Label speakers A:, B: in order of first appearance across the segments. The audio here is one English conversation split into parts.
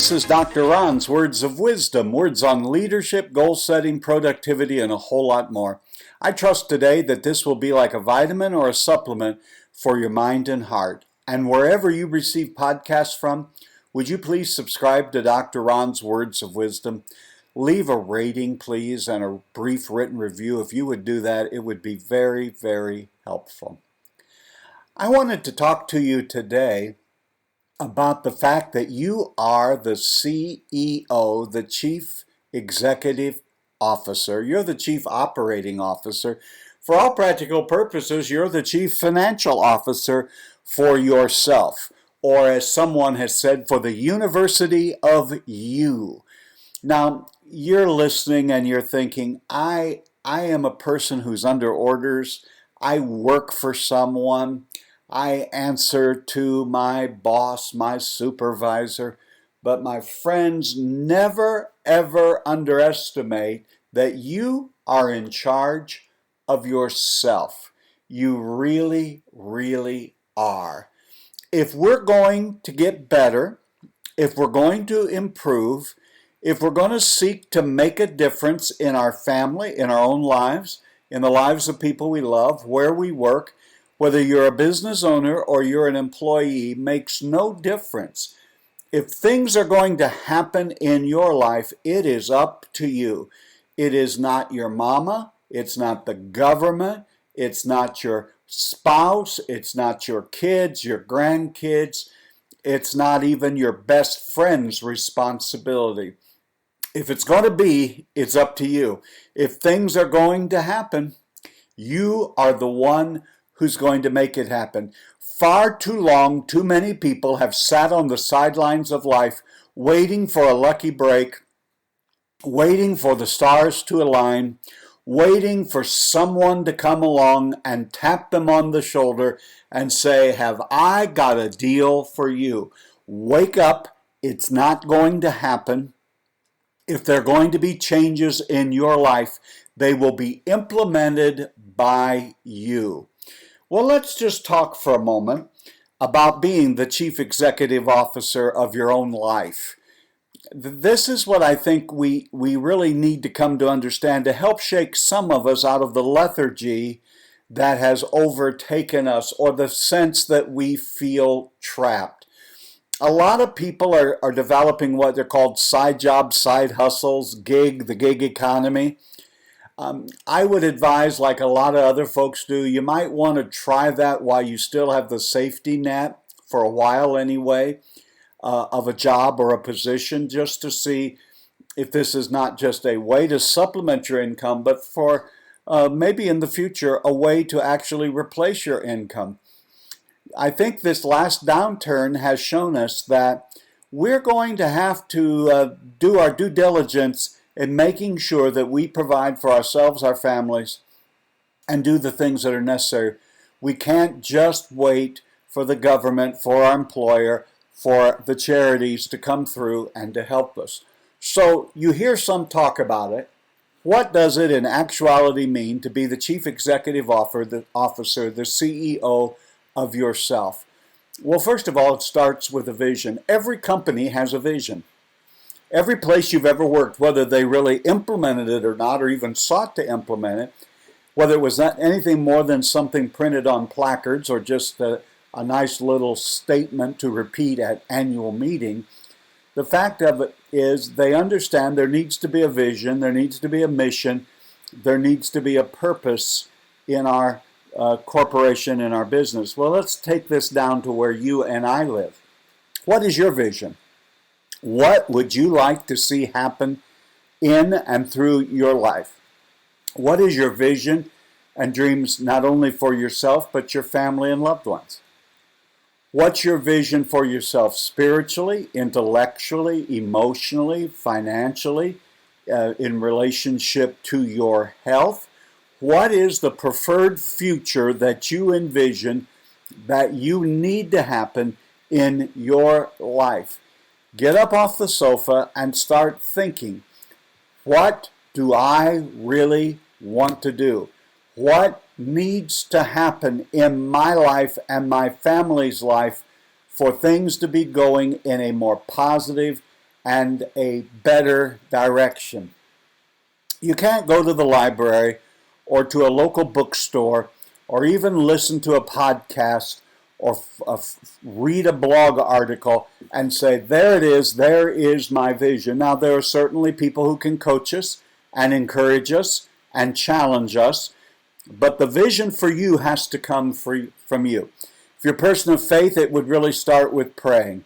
A: This is Dr. Ron's Words of Wisdom, words on leadership, goal setting, productivity, and a whole lot more. I trust today that this will be like a vitamin or a supplement for your mind and heart. And wherever you receive podcasts from, would you please subscribe to Dr. Ron's Words of Wisdom? Leave a rating, please, and a brief written review. If you would do that, it would be very, very helpful. I wanted to talk to you today about the fact that you are the CEO, the Chief Executive Officer. You're the Chief Operating Officer. For all practical purposes, you're the Chief Financial Officer for yourself, or as someone has said, for the University of You. Now, you're listening and you're thinking, I am a person who's under orders. I work for someone. I answer to my boss, my supervisor. But my friends, never ever underestimate that you are in charge of yourself. You really, really are. If we're going to get better, if we're going to improve, if we're going to seek to make a difference in our family, in our own lives, in the lives of people we love, where we work, whether you're a business owner or you're an employee, makes no difference. If things are going to happen in your life, it is up to you. It is not your mama, it's not the government, it's not your spouse, it's not your kids, your grandkids, it's not even your best friend's responsibility. If it's going to be, it's up to you. If things are going to happen, you are the one who's going to make it happen. Far too long, too many people have sat on the sidelines of life waiting for a lucky break, waiting for the stars to align, waiting for someone to come along and tap them on the shoulder and say, "Have I got a deal for you?" Wake up, it's not going to happen. If there are going to be changes in your life, they will be implemented by you. Well, let's just talk for a moment about being the Chief Executive Officer of your own life. This is what I think we really need to come to understand to help shake some of us out of the lethargy that has overtaken us, or the sense that we feel trapped. A lot of people are developing what they're called side jobs, side hustles, the gig economy. I would advise, like a lot of other folks do, you might want to try that while you still have the safety net, for a while anyway, of a job or a position, just to see if this is not just a way to supplement your income, but for maybe in the future, a way to actually replace your income. I think this last downturn has shown us that we're going to have to do our due diligence in making sure that we provide for ourselves, our families, and do the things that are necessary. We can't just wait for the government, for our employer, for the charities to come through and to help us. So you hear some talk about it. What does it in actuality mean to be the Chief Executive Officer, the CEO of yourself? Well, first of all, it starts with a vision. Every company has a vision. Every place you've ever worked, whether they really implemented it or not, or even sought to implement it, whether it was not anything more than something printed on placards or just a nice little statement to repeat at annual meeting, the fact of it is they understand there needs to be a vision, there needs to be a mission, there needs to be a purpose in our corporation, in our business. Well, let's take this down to where you and I live. What is your vision? What would you like to see happen in and through your life? What is your vision and dreams, not only for yourself, but your family and loved ones? What's your vision for yourself spiritually, intellectually, emotionally, financially, in relationship to your health? What is the preferred future that you envision that you need to happen in your life? Get up off the sofa and start thinking, what do I really want to do? What needs to happen in my life and my family's life for things to be going in a more positive and a better direction. You can't go to the library or to a local bookstore or even listen to a podcast or read a blog article and say, there it is, there is my vision. Now, there are certainly people who can coach us and encourage us and challenge us, but the vision for you has to come from you. If you're a person of faith, it would really start with praying.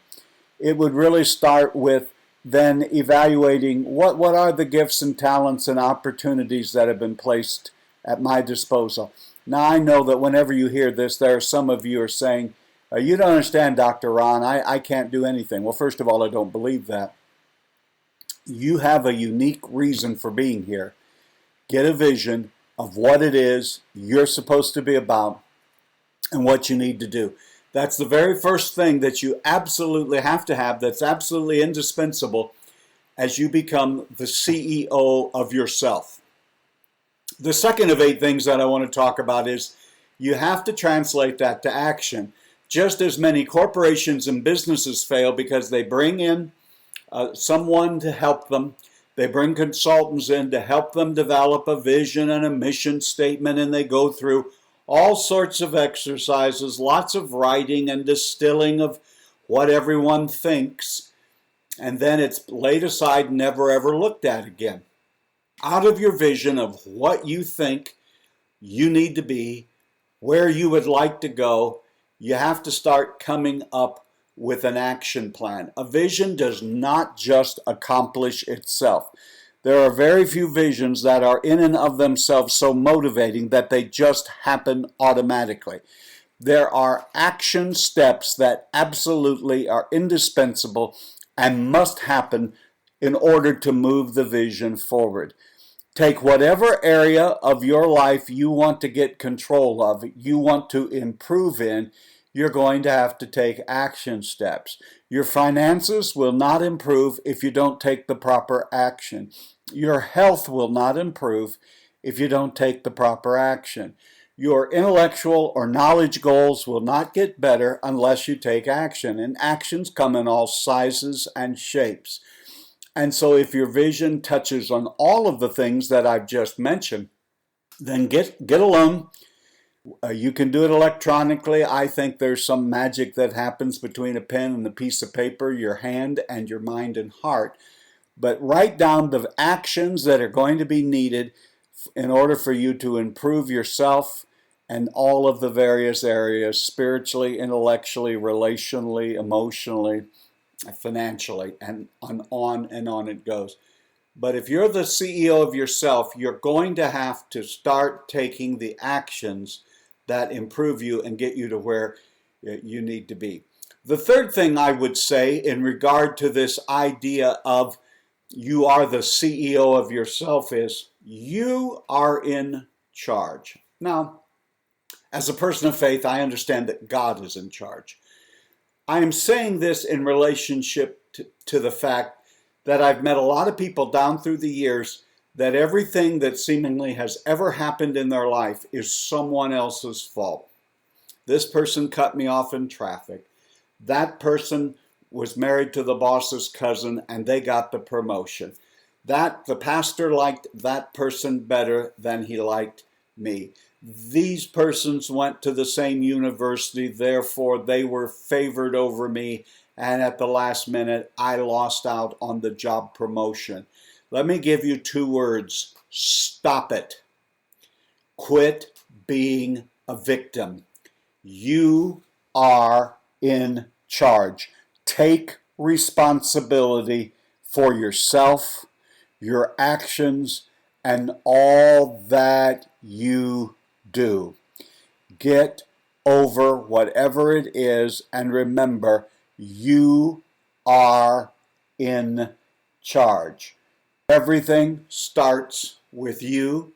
A: It would really start with then evaluating what are the gifts and talents and opportunities that have been placed at my disposal. Now, I know that whenever you hear this, there are some of you are saying, you don't understand, Dr. Ron, I can't do anything. Well, first of all, I don't believe that. You have a unique reason for being here. Get a vision of what it is you're supposed to be about and what you need to do. That's the very first thing that you absolutely have to have, that's absolutely indispensable as you become the CEO of yourself. The second of 8 things that I want to talk about is you have to translate that to action. Just as many corporations and businesses fail because they bring in someone to help them, they bring consultants in to help them develop a vision and a mission statement, and they go through all sorts of exercises, lots of writing and distilling of what everyone thinks, and then it's laid aside, never ever looked at again. Out of your vision of what you think you need to be, where you would like to go, you have to start coming up with an action plan. A vision does not just accomplish itself. There are very few visions that are in and of themselves so motivating that they just happen automatically. There are action steps that absolutely are indispensable and must happen in order to move the vision forward. Take whatever area of your life you want to get control of, you want to improve in, you're going to have to take action steps. Your finances will not improve if you don't take the proper action. Your health will not improve if you don't take the proper action. Your intellectual or knowledge goals will not get better unless you take action. And actions come in all sizes and shapes. And so if your vision touches on all of the things that I've just mentioned, then get alone. You can do it electronically. I think there's some magic that happens between a pen and a piece of paper, your hand and your mind and heart. But write down the actions that are going to be needed in order for you to improve yourself and all of the various areas, spiritually, intellectually, relationally, emotionally, financially, and on it goes. But if you're the CEO of yourself, you're going to have to start taking the actions that improve you and get you to where you need to be. The third thing I would say in regard to this idea of you are the CEO of yourself is you are in charge. Now, as a person of faith, I understand that God is in charge. I am saying this in relationship to the fact that I've met a lot of people down through the years that everything that seemingly has ever happened in their life is someone else's fault. This person cut me off in traffic. That person was married to the boss's cousin and they got the promotion. The pastor liked that person better than he liked me. These persons went to the same university, therefore they were favored over me, and at the last minute I lost out on the job promotion. Let me give you 2 words. Stop it. Quit being a victim. You are in charge. Take responsibility for yourself, your actions, and all that you do. Get over whatever it is and remember, you are in charge. Everything starts with you,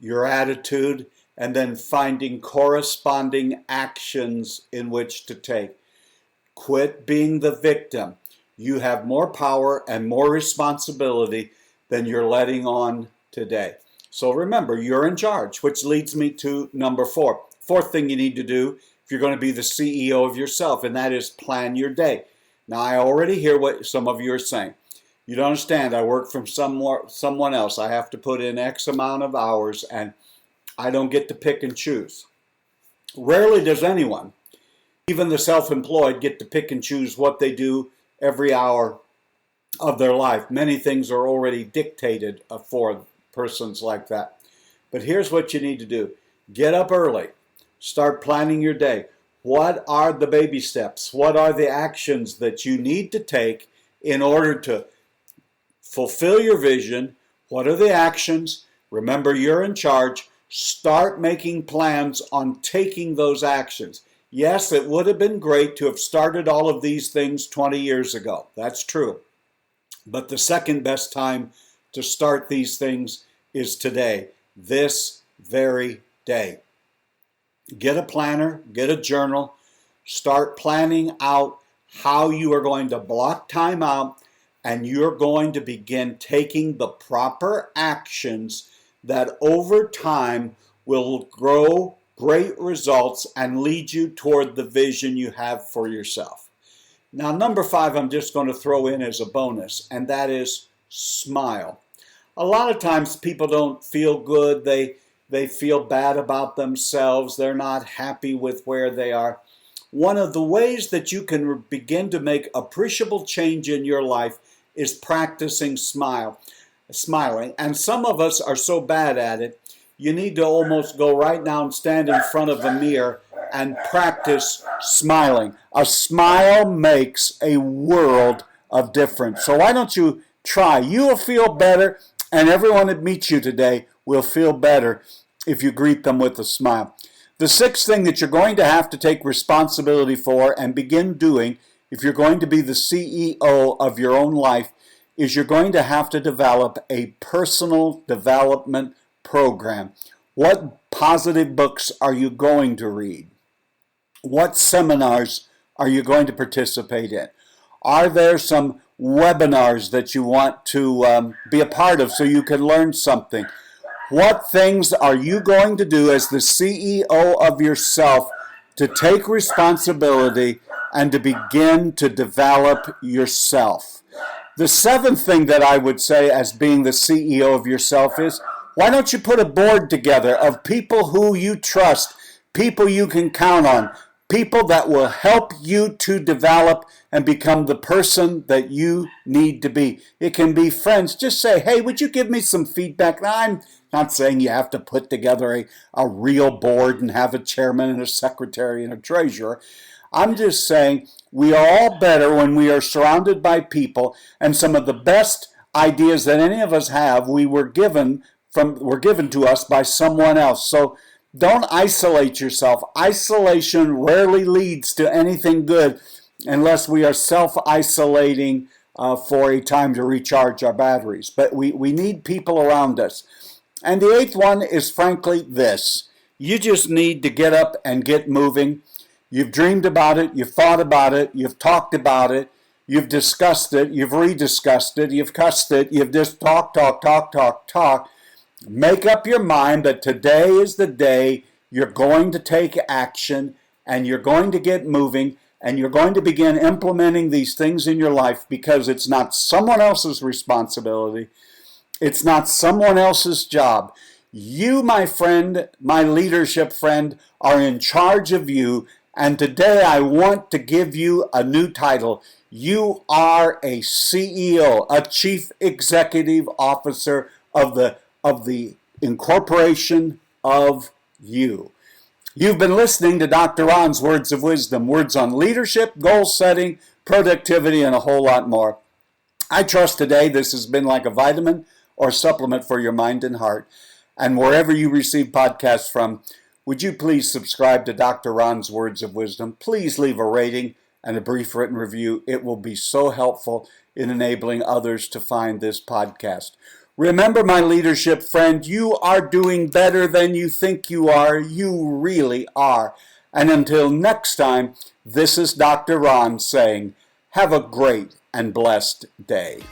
A: your attitude, and then finding corresponding actions in which to take. Quit being the victim. You have more power and more responsibility than you're letting on today. So remember, you're in charge, which leads me to number 4. Fourth thing you need to do if you're going to be the CEO of yourself, and that is plan your day. Now, I already hear what some of you are saying. You don't understand. I work from someone else. I have to put in X amount of hours, and I don't get to pick and choose. Rarely does anyone, even the self-employed, get to pick and choose what they do every hour of their life. Many things are already dictated for persons like that. But here's what you need to do. Get up early. Start planning your day. What are the baby steps? What are the actions that you need to take in order to fulfill your vision? What are the actions? Remember, you're in charge. Start making plans on taking those actions. Yes, it would have been great to have started all of these things 20 years ago. That's true. But the second best time to start these things is today, this very day. Get a planner, get a journal, start planning out how you are going to block time out, and you're going to begin taking the proper actions that over time will grow great results and lead you toward the vision you have for yourself. Now, number 5, I'm just going to throw in as a bonus, and that is smile. A lot of times people don't feel good. They feel bad about themselves. They're not happy with where they are. One of the ways that you can begin to make appreciable change in your life is practicing smiling. And some of us are so bad at it, you need to almost go right now and stand in front of a mirror and practice smiling. A smile makes a world of difference. So why don't you try? You will feel better, and everyone that meets you today will feel better if you greet them with a smile. The 6th thing that you're going to have to take responsibility for and begin doing if you're going to be the CEO of your own life is you're going to have to develop a personal development program. What positive books are you going to read? What seminars are you going to participate in? Are there some webinars that you want to be a part of so you can learn something? What things are you going to do as the CEO of yourself to take responsibility and to begin to develop yourself? The 7th thing that I would say as being the CEO of yourself is, why don't you put a board together of people who you trust, people you can count on, people that will help you to develop and become the person that you need to be. It can be friends. Just say, hey, would you give me some feedback? Now, I'm not saying you have to put together a real board and have a chairman and a secretary and a treasurer. I'm just saying we are all better when we are surrounded by people, and some of the best ideas that any of us have were given to us by someone else. So don't isolate yourself. Isolation rarely leads to anything good unless we are self-isolating for a time to recharge our batteries. But we need people around us. And the 8th one is frankly this. You just need to get up and get moving. You've dreamed about it, you've thought about it, you've talked about it, you've discussed it, you've rediscussed it, you've cussed it, you've just talk. Make up your mind that today is the day you're going to take action and you're going to get moving and you're going to begin implementing these things in your life, because it's not someone else's responsibility. It's not someone else's job. You, my friend, my leadership friend, are in charge of you. And today I want to give you a new title. You are a CEO, a Chief Executive Officer of the incorporation of you. You've been listening to Dr. Ron's Words of Wisdom, words on leadership, goal setting, productivity, and a whole lot more. I trust today this has been like a vitamin or supplement for your mind and heart. And wherever you receive podcasts from, would you please subscribe to Dr. Ron's Words of Wisdom? Please leave a rating and a brief written review. It will be so helpful in enabling others to find this podcast. Remember, my leadership friend, you are doing better than you think you are. You really are. And until next time, this is Dr. Ron saying, have a great and blessed day.